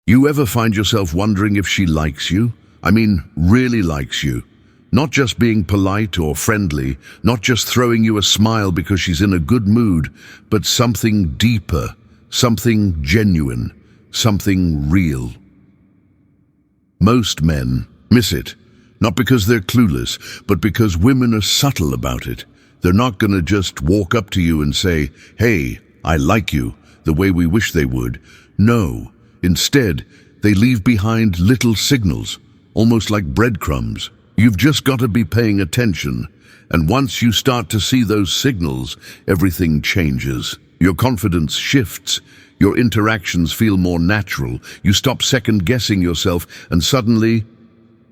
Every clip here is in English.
You ever find yourself wondering if she likes you? I mean, really likes you. Not just being polite or friendly, not just throwing you a smile because she's in a good mood, but something deeper, something genuine, something real. Most men miss it, not because they're clueless, but because women are subtle about it. They're not gonna just walk up to you and say, "Hey, I like you," the way we wish they would. No. Instead, they leave behind little signals, almost like breadcrumbs. You've just got to be paying attention, and once you start to see those signals, everything changes. Your confidence shifts, your interactions feel more natural, you stop second-guessing yourself, and suddenly,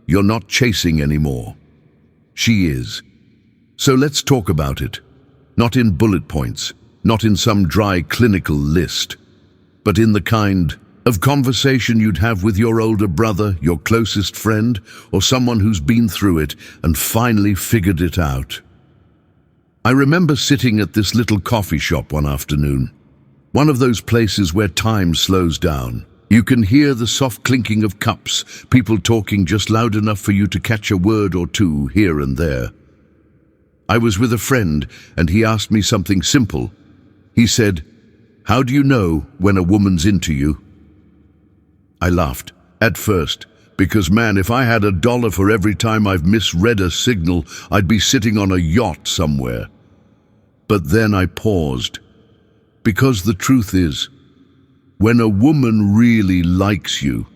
you're not chasing anymore. She is. So let's talk about it. Not in bullet points, not in some dry clinical list, but in the kind of conversation you'd have with your older brother, your closest friend, or someone who's been through it and finally figured it out. I remember sitting at this little coffee shop one afternoon, one of those places where time slows down. You can hear the soft clinking of cups, people talking just loud enough for you to catch a word or two here and there. I was with a friend, and he asked me something simple. He said, "How do you know when a woman's into you?" I laughed, at first, because man, if I had $1 for every time I've misread a signal, I'd be sitting on a yacht somewhere. But then I paused, because the truth is, when a woman really likes you,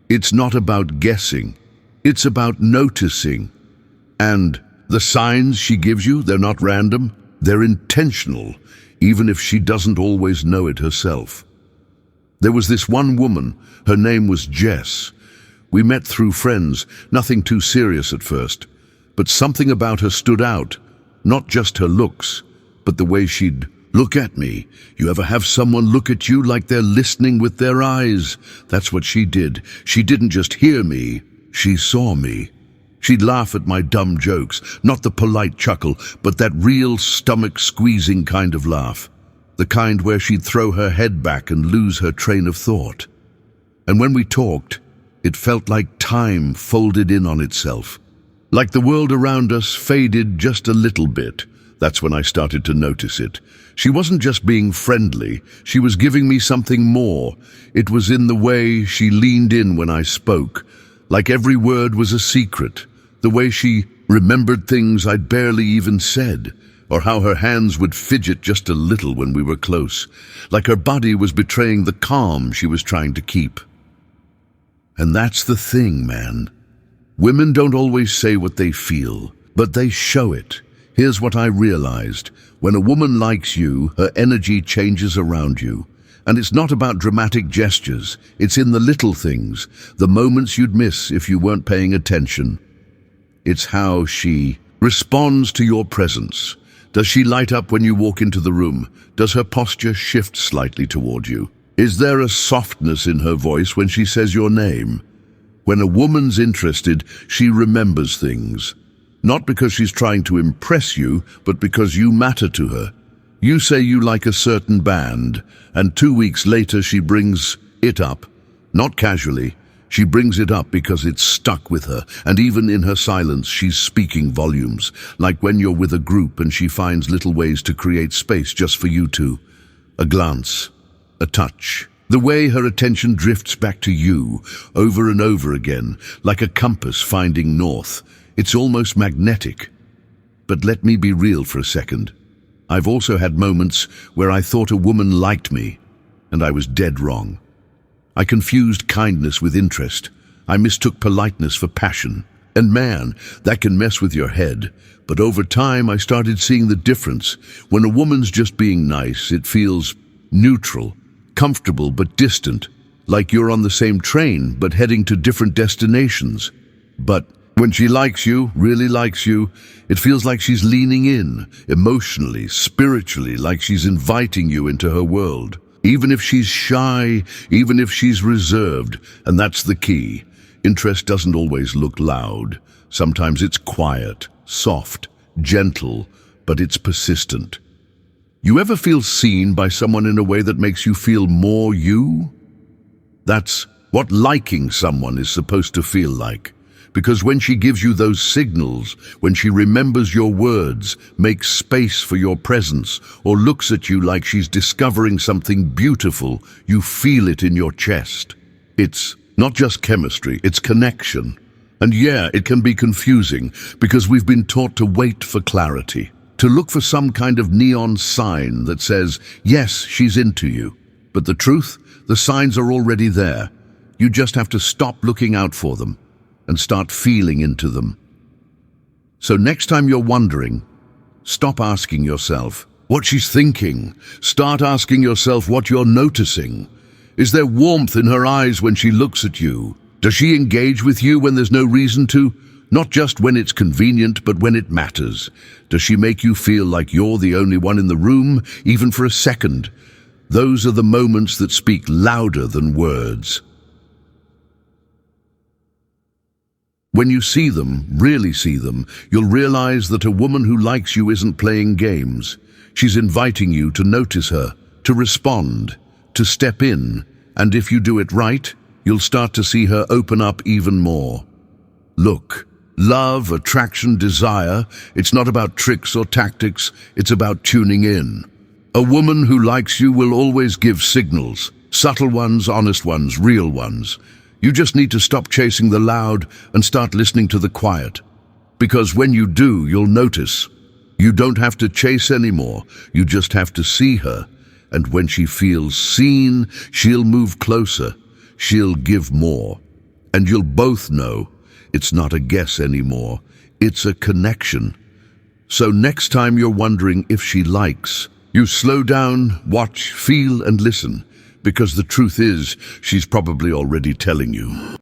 it's not about guessing, it's about noticing. And the signs she gives you, they're not random, they're intentional, even if she doesn't always know it herself. There was this one woman, her name was Jess. We met through friends, nothing too serious at first, but something about her stood out, not just her looks, but the way she'd look at me. You ever have someone look at you like they're listening with their eyes? That's what she did. She didn't just hear me, she saw me. She'd laugh at my dumb jokes, not the polite chuckle, but that real stomach-squeezing kind of laugh. The kind where she'd throw her head back and lose her train of thought. And when we talked, it felt like time folded in on itself. Like the world around us faded just a little bit. That's when I started to notice it. She wasn't just being friendly, she was giving me something more. It was in the way she leaned in when I spoke, like every word was a secret. The way she remembered things I'd barely even said, or how her hands would fidget just a little when we were close, like her body was betraying the calm she was trying to keep. And that's the thing, man. Women don't always say what they feel, but they show it. Here's what I realized. When a woman likes you, her energy changes around you. And it's not about dramatic gestures. It's in the little things, the moments you'd miss if you weren't paying attention. It's how she responds to your presence. Does she light up when you walk into the room? Does her posture shift slightly toward you? Is there a softness in her voice when she says your name? When a woman's interested, she remembers things. Not because she's trying to impress you, but because you matter to her. You say you like a certain band, and 2 weeks later she brings it up. Not casually. She brings it up because it's stuck with her, and even in her silence she's speaking volumes, like when you're with a group and she finds little ways to create space just for you two. A glance, a touch, the way her attention drifts back to you over and over again, like a compass finding north. It's almost magnetic. But let me be real for a second. I've also had moments where I thought a woman liked me, and I was dead wrong. I confused kindness with interest. I mistook politeness for passion. And man, that can mess with your head. But over time, I started seeing the difference. When a woman's just being nice, it feels neutral, comfortable but distant, like you're on the same train but heading to different destinations. But when she likes you, really likes you, it feels like she's leaning in, emotionally, spiritually, like she's inviting you into her world. Even if she's shy, even if she's reserved, and that's the key. Interest doesn't always look loud. Sometimes it's quiet, soft, gentle, but it's persistent. You ever feel seen by someone in a way that makes you feel more you? That's what liking someone is supposed to feel like. Because when she gives you those signals, when she remembers your words, makes space for your presence, or looks at you like she's discovering something beautiful, you feel it in your chest. It's not just chemistry, it's connection. And yeah, it can be confusing because we've been taught to wait for clarity, to look for some kind of neon sign that says, yes, she's into you. But the truth, the signs are already there. You just have to stop looking out for them and start feeling into them. So next time you're wondering, stop asking yourself what she's thinking. Start asking yourself what you're noticing. Is there warmth in her eyes when she looks at you? Does she engage with you when there's no reason to? Not just when it's convenient, but when it matters. Does she make you feel like you're the only one in the room, even for a second? Those are the moments that speak louder than words. When you see them, really see them, you'll realize that a woman who likes you isn't playing games. She's inviting you to notice her, to respond, to step in, and if you do it right, you'll start to see her open up even more. Look, love, attraction, desire, it's not about tricks or tactics, it's about tuning in. A woman who likes you will always give signals, subtle ones, honest ones, real ones. You just need to stop chasing the loud and start listening to the quiet. Because when you do, you'll notice. You don't have to chase anymore, you just have to see her. And when she feels seen, she'll move closer, she'll give more. And you'll both know it's not a guess anymore, it's a connection. So next time you're wondering if she likes, you slow down, watch, feel, and listen. Because the truth is, she's probably already telling you.